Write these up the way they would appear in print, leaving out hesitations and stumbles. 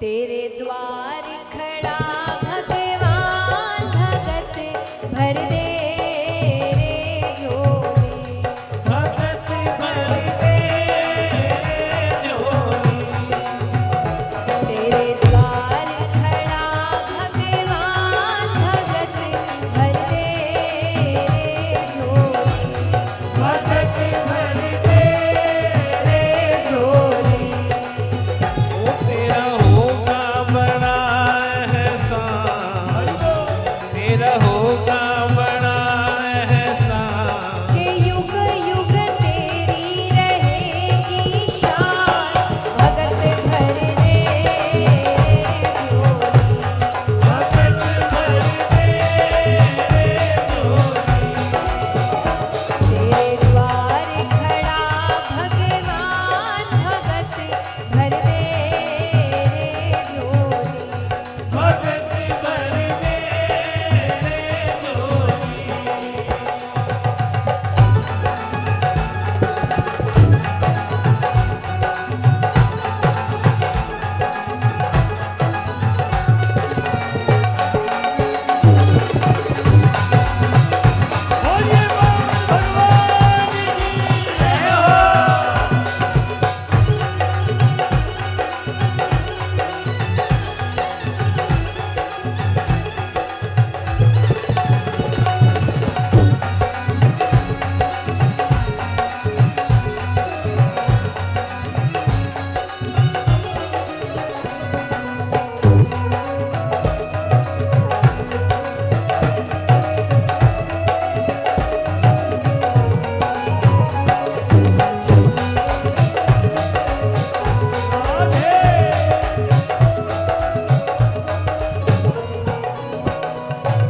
तेरे द्वार खड़ा भगवान भगत भर दे रे झोली, भगत भर दे झोली। तेरे द्वार खड़ा भगवान भगत भर दे रे झोली, भगत भर दे झोली। ओ तेरा होगा बड़ा एहसान, तेरा होगा बड़ा एहसान। के युग युग तेरी रहेगी शान, भगत भर दे झोली, भगत भर दे झोली। तेरे द्वार खड़ा भगवान भगत भर दे झोली। भगत भर दे झोली। बोलिए भगवान की जय हो।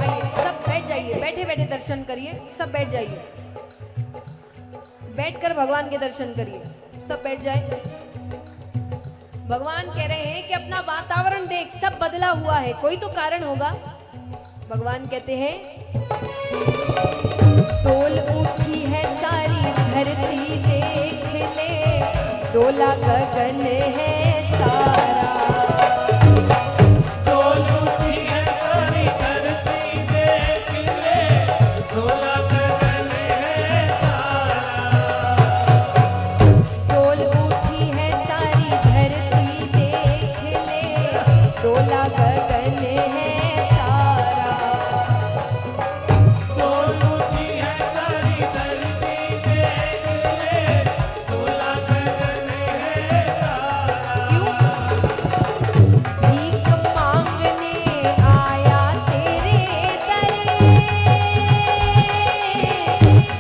आइए सब बैठ जाइए, बैठे बैठे दर्शन करिए, सब बैठ जाइए, बैठकर भगवान के दर्शन करिए, सब बैठ जाए। भगवान कह रहे हैं कि अपना वातावरण देख, सब बदला हुआ है, कोई तो कारण होगा। भगवान कहते हैं डोल उठी है सारी धरती देख ले, डोला गगन है सारा, डोल उठी है सारी धरती देख ले, डोला गगन है सारा। डोल उठी है सारी धरती देख ले, डोला गगन है सारा, डोल उठी है सारी धरती देख ले, डोला गगन है सारा। क्यों? भीख मांगने आया तेरे दरे,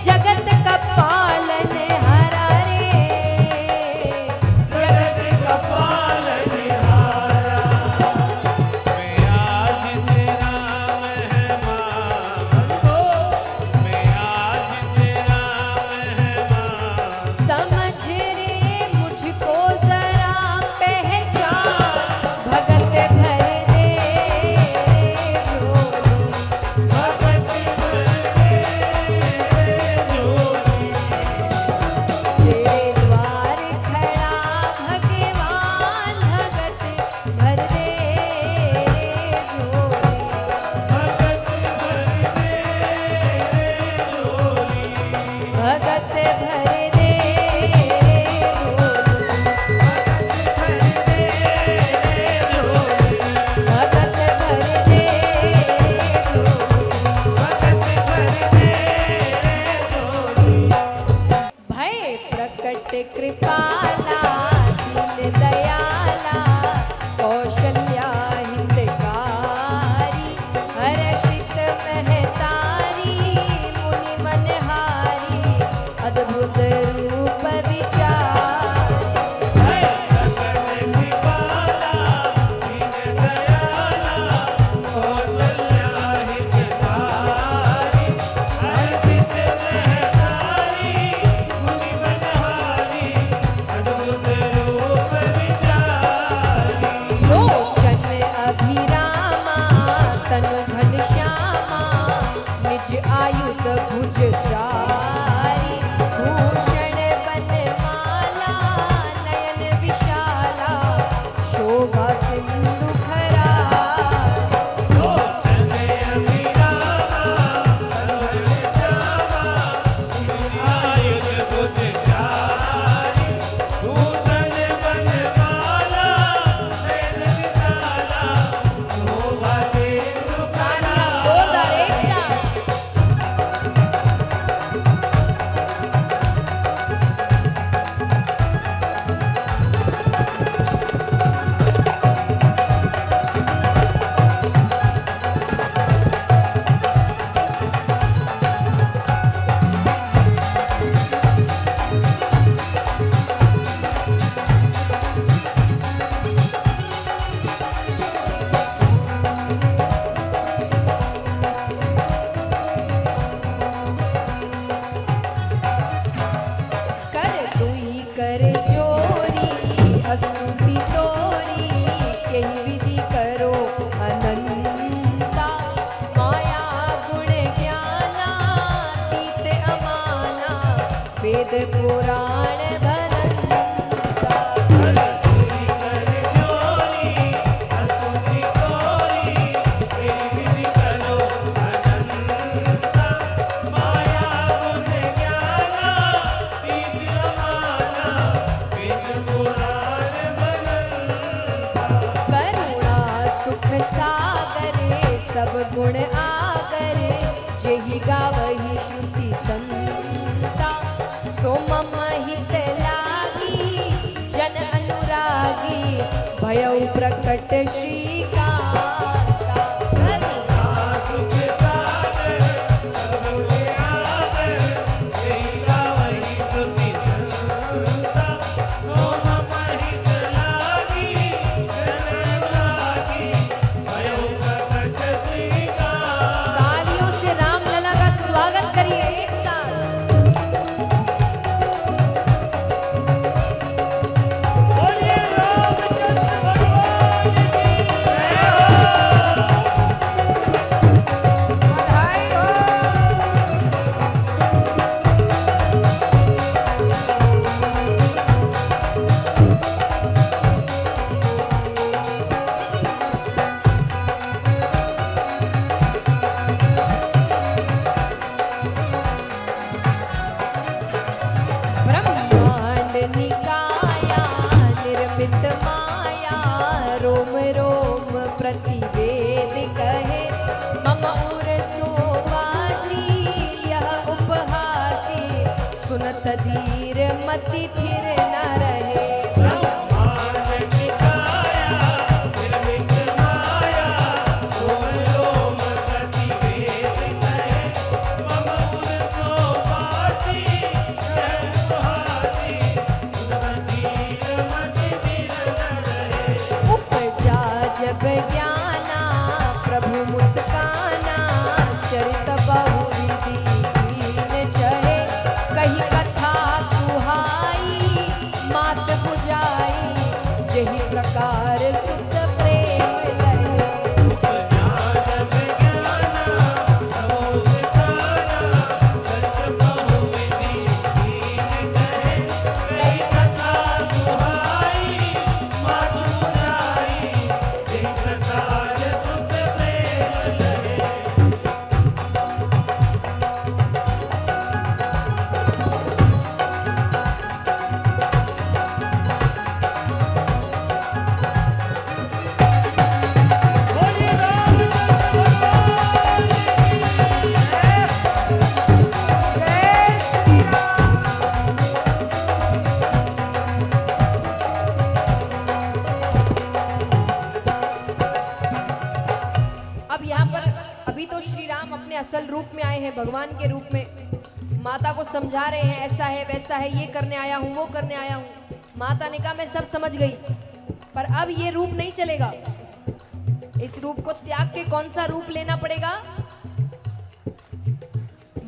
जगत का पालन हारा रे, जगत का पालनहारा। मैं आज यही विधि करो अनंता। माया गुण ज्ञानातीत अमाना, वेद पुराण भनंता। चोरी कर चोरी स्तुति कोरी, तेरी विधि करो अनंता। माया गुण ज्ञाना तीत अमाना, वेद पुराण बनंता। करुणा सुख सागर सब गुण आगर, जेहि गावहि श्रुति संता। सो मम हित लागी जन अनुरागी, भयउ प्रकट श्रीकांता। करुणा सुख सागर सब गुण आगर, तेरी गावहि श्रुति संता। सो मम हित लागी जन अनुरागी, भयउ प्रकट श्रीकांता। तालियों से रामलला का स्वागत करिए एक साथ। बोलिए रामचंद्र भगवान की जय हो। बधाई हो। ब्रह्मांड निकाया निर्मित माया, रोम रोम प्रतिवेद कहे। मम उर सोवासी यह उपहासी, सुनत धीर मति थिर न रहे। ब्रह्मांड निकाया निर्मित माया, रोम रोम प्रतिवेद कहे। मम उर सोवासी यह उपहासी, सुनत धीर मति थिर न रहे। उपजा जब ज्ञाना प्रभु मुस्काना, चरित बहुविधि दीन चहे। कही कथा सुहाई मात बुझाई, यही प्रकार सुत प्रेम लहे। उपजा जब ज्ञाना प्रभु सिखाना, चरित बहुविधि दीन कहे। कही कथा सुहाई मात बुझाई, यही प्रकार सुत प्रेम लहे। बोलिए रामचंद्र भगवान की जय। जय श्री राम। अब यहाँ पर अभी तो श्री राम अपने असल रूप में आए हैं, भगवान के रूप में माता को समझा रहे हैं, ऐसा है वैसा है, ये करने आया हूँ वो करने आया हूँ। माता ने कहा मैं सब समझ गई, पर अब ये रूप नहीं चलेगा। इस रूप को त्याग के कौन सा रूप लेना पड़ेगा?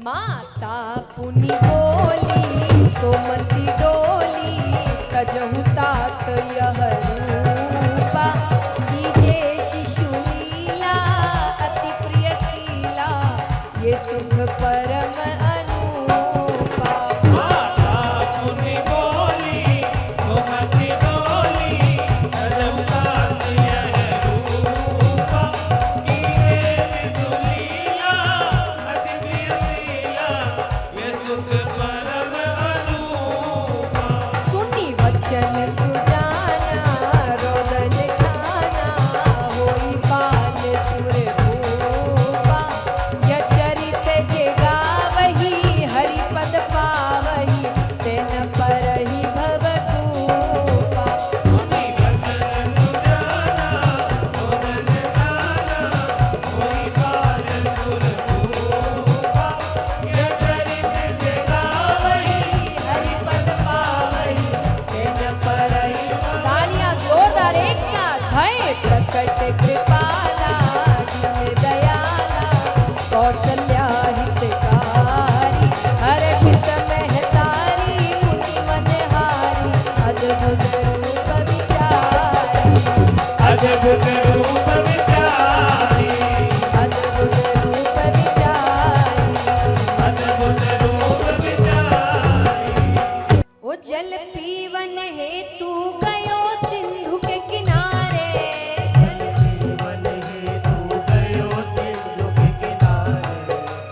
माता पुनि बोली सोमती डोली, तजहु तात यह रूपा। कीजे शिशु लीला अति प्रिय शीला, ये सुख परम अनुपा। माता पुनि बोली सुमति डोली, तजहु तात यह रूपा। कीजे शिशु लीला अति प्रिय शीला, ये सुख परम अनुपा। सुनी वचन सुजाना रोदन खाना, होई बाल सुर भूपा। यह चरित जे गावही हरिपद पावही, तेन परहि भवकूपा। सुनि वचन सुजाना रोदन गाना, होई बाल सुर भूपा। यह चरित जे गावही हरिपद पावही, तेन परहि। तालियां जोरदार एक साथ। भय प्रकट कृपाला दीन दयाला, कौशल्या हितकारी, हर्षित महतारी मुनि मनहारी। अद्भुत रूप विचारी, अद्भुत अद्भुत रूप विचारी, अद्भुत रूप विचारी, अद्भुत रूप विचारी। वो जल पीवन हेतु गयो सिंधु के किनारे, जीवन हेतु गयो सिंधु के किनारे,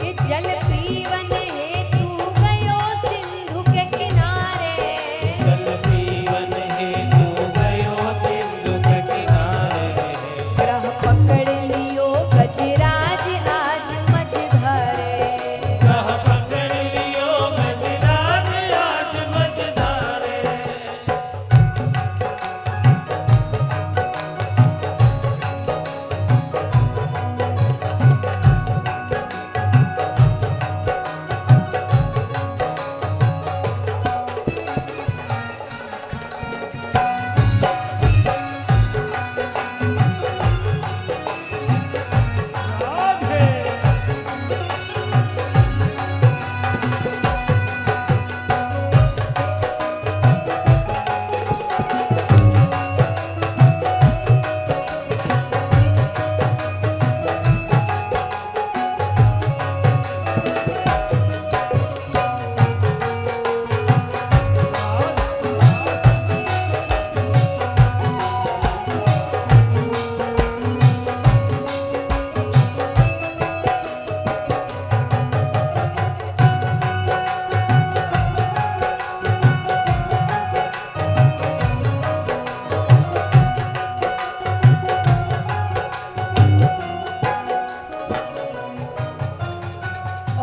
कि जल पीवन हेतु गयो सिंधु के किनारे, जल पीवन हेतु गयो सिंधु के किनारे। ग्रह पकड़ लियो गजराज आज मझधारे, कह पकड़ लियो गजराज आज मझधारे।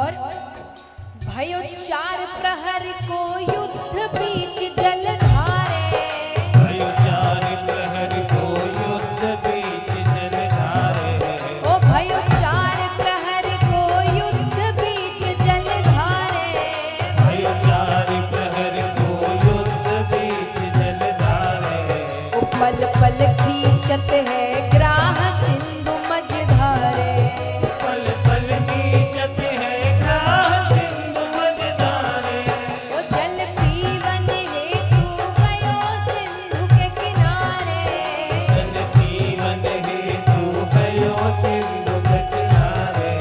और भयो चार प्रहर को युद्ध बीच जलधारे, भयो चार प्रहर को युद्ध बीच जलधारे, ओ भयो चार प्रहर को युद्ध बीच जलधारे, भयो चार प्रहर को युद्ध बीच जलधारे। ओ पल पल खींचत है ग्राह सिंधु मझधारे, पल पल कीचत है ग्राह सिंधु मझधारे, ओ जल पीवन हेतु गयो सिंधु के किनारे, जल पीवन हेतु गयो सिंधु के किनारे।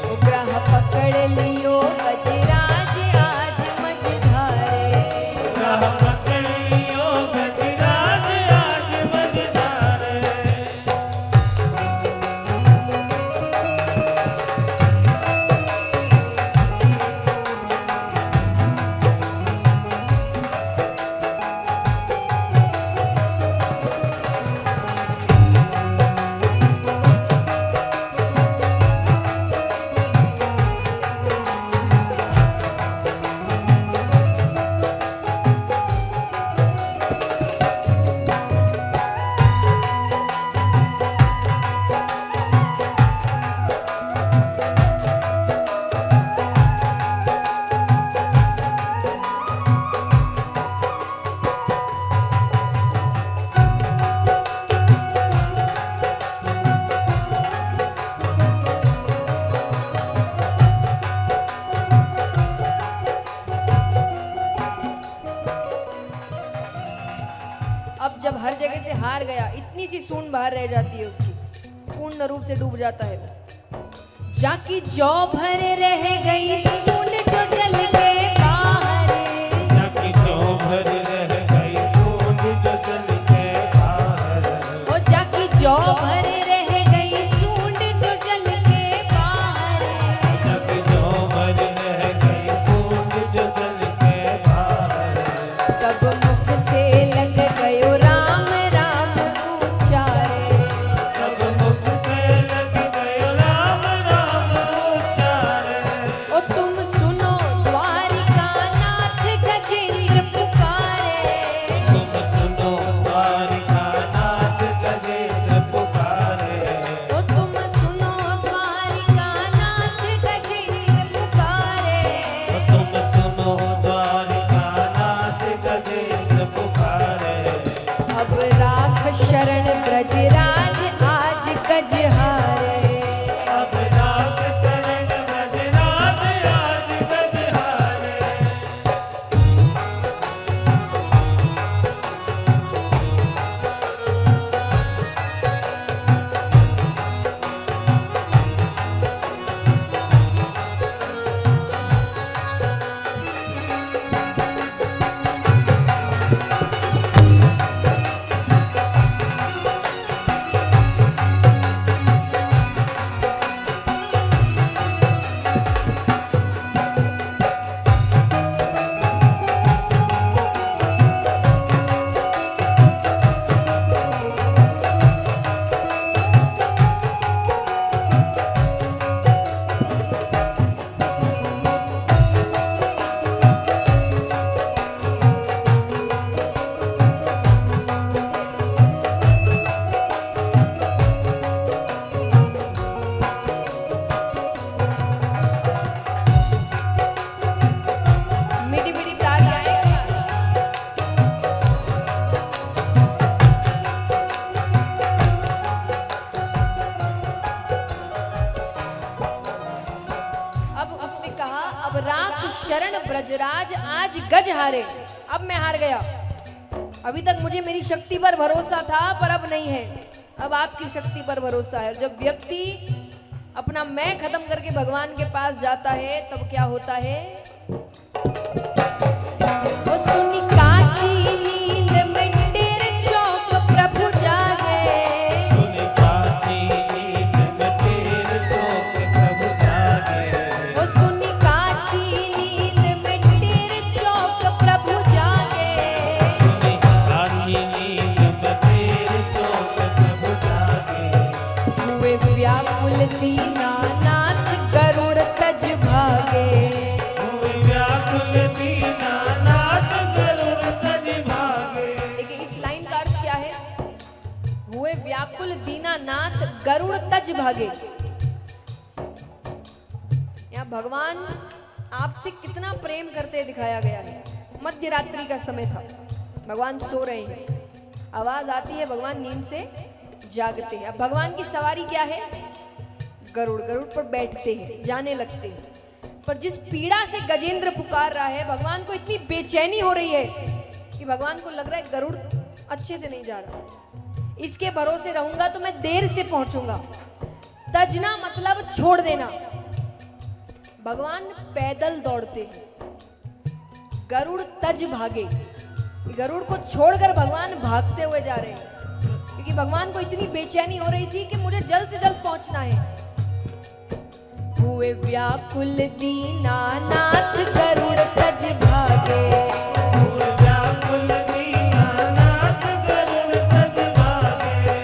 ओ ग्रह पकड़ लियो गजराज आज मझधारे, ग्रह पकड़ लियो गजराज आज मझधारे। अब जब हर जगह से हार गया, इतनी सी सूंड बाहर रह जाती है उसकी, पूर्ण रूप से डूब जाता है वो। जाकी जौ भरे रह गई सूंड जो जल के बाहर, जाकी जो भर रह गई सूंड जो जल के बाहर, ओ जाकी जौ भरे रह गई सूंड जो जल के बाहर, जाकी जो भर रह गई सूंड जो जल के बाहर। तब मुख से लग गयो राम राम उच्चारे, तब मुख से लग गयो राम राम उच्चारे। ओ तुम सुनो द्वारिका नाथ गजेंद्र पुकारे, तुम सुनो द्वारिका नाथ गजेंद्र पुकारे, राख शरण ब्रजराज आज गज हारे। अब मैं हार गया। अभी तक मुझे मेरी शक्ति पर भरोसा था, पर अब नहीं है। अब आपकी शक्ति पर भरोसा है। जब व्यक्ति अपना मैं खत्म करके भगवान के पास जाता है तब क्या होता है? वो सुनी काची नींद में तेरे चौक प्रभु जागे। सुनी काची नींद में तेरे चौक प्रभु जागे। वो सुनी काची नींद में तेरे चौक प्रभु जागे। सुनी काची नींद में तेरे चौक प्रभु जागे। हुए व्याकुल दीनानाथ गरुड़ तज भागे। हुए व्याकुल दीनानाथ गरुड़ तज भागे। देखिए इस लाइन का अर्थ क्या है? हुए व्याकुल दीनानाथ गरुड़ तज भागे। यहाँ भगवान आपसे कितना प्रेम करते दिखाया गया है। मध्य रात्रि का समय था, भगवान सो रहे हैं, आवाज आती है, भगवान नींद से जागते हैं। अब भगवान की सवारी क्या है? गरुड़। गरुड़ पर बैठते हैं, जाने लगते हैं। पर जिस पीड़ा से गजेंद्र पुकार रहा है, भगवान को इतनी बेचैनी हो रही है कि भगवान को लग रहा है गरुड़ अच्छे से नहीं जा रहा, इसके भरोसे रहूंगा तो मैं देर से पहुंचूंगा। तजना मतलब छोड़ देना। भगवान पैदल दौड़ते हैं, गरुड़ तज भागे। गरुड़ को छोड़कर भगवान भागते हुए जा रहे हैं, क्योंकि भगवान को इतनी बेचैनी हो रही थी कि मुझे जल्द से जल्द पहुंचना है। हुए व्याकुल दीनानाथ गरुड़ तज भागे। हुए व्याकुल दीनानाथ गरुड़ तज भागे।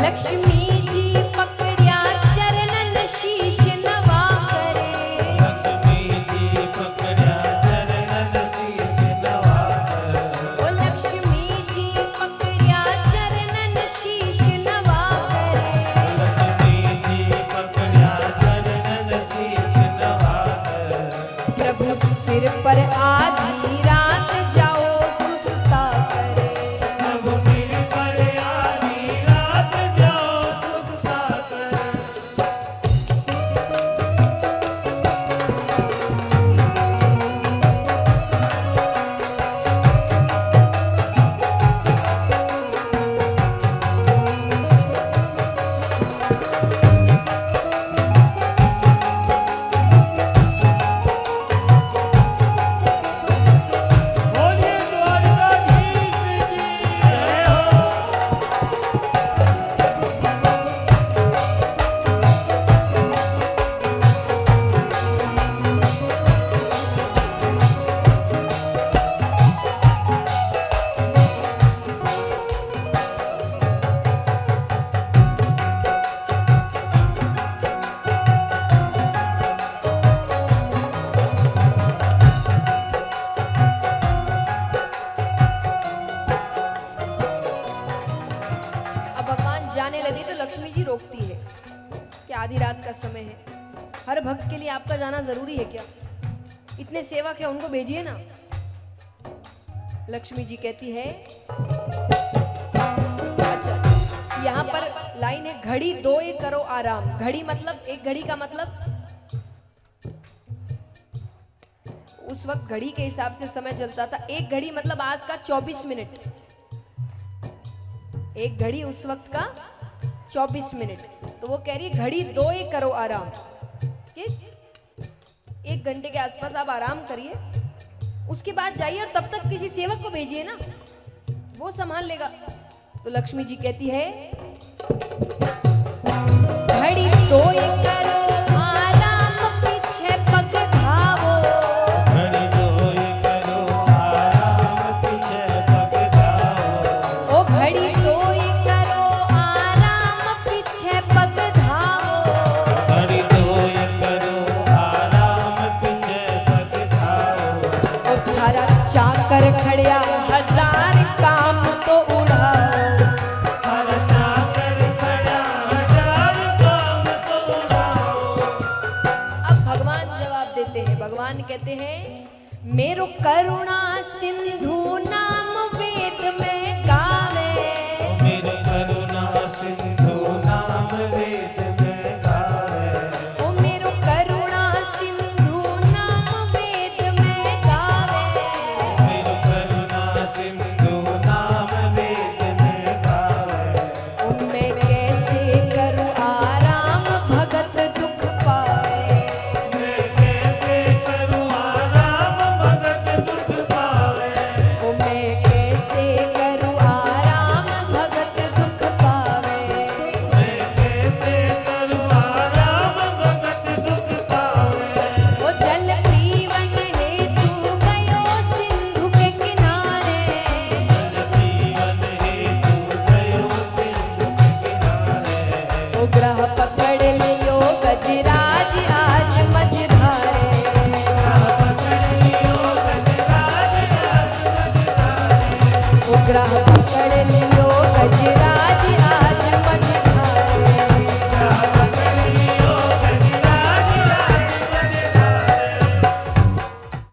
लक्ष्मी जी पकड़िया चरणन शीश नवा करे। लक्ष्मी जी पकड़िया चरणन शीश नवा कर। ओ लक्ष्मी जी पकड़िया चरणन शीश नवा करे। लक्ष्मी जी पकड़िया चरणन शीश नवा कर। प्रभु सिर पर आधी रात जाओ सुस्ता करे। प्रभु सिर पर आधी रात जाओ सुस्ता कर। बोलिए द्वारकाधीश की जय हो। अब भगवान जाने लगे तो लक्ष्मी जी रोकती है कि आधी रात का समय है। हर भक्त के लिए आपका जाना जरूरी है क्या? इतने सेवक है, उनको भेजिए ना। लक्ष्मी जी कहती है, अच्छा यहाँ पर लाइन है, घड़ी दो एक करो आराम। घड़ी मतलब एक घड़ी का मतलब उस वक्त घड़ी के हिसाब से समय चलता था। एक घड़ी मतलब आज का 24 मिनट। एक घड़ी उस वक्त का 24 मिनट। तो वो कह रही है घड़ी दो एक करो आराम। कि 1 घंटे के आसपास आप आराम करिए, उसके बाद जाइए और तब तक किसी सेवक को भेजिए ना, वो संभाल लेगा। तो लक्ष्मी जी कहती है घड़ी दो एक करो आराम, पीछे पग धावो। घड़ी दो एक करो आराम, पीछे पग धावो। ओ घड़ी दो एक करो आराम, पीछे पग धावो। घड़ी दो एक करो आराम, पीछे पग धावो। ओ थारा चाकर खड़िया हजार काम तो उड़ाओ। हर चाकर खड़ा हजार काम तो उड़ाओ। अब भगवान जवाब देते हैं। भगवान कहते हैं मेरो करुणा सिंधु नाम वेद में गावे। मेरे करुणा सिंधु नाम वेद में गावे। ओ मेरो करुणा सिंधु नाम वेद ग्रह पकड़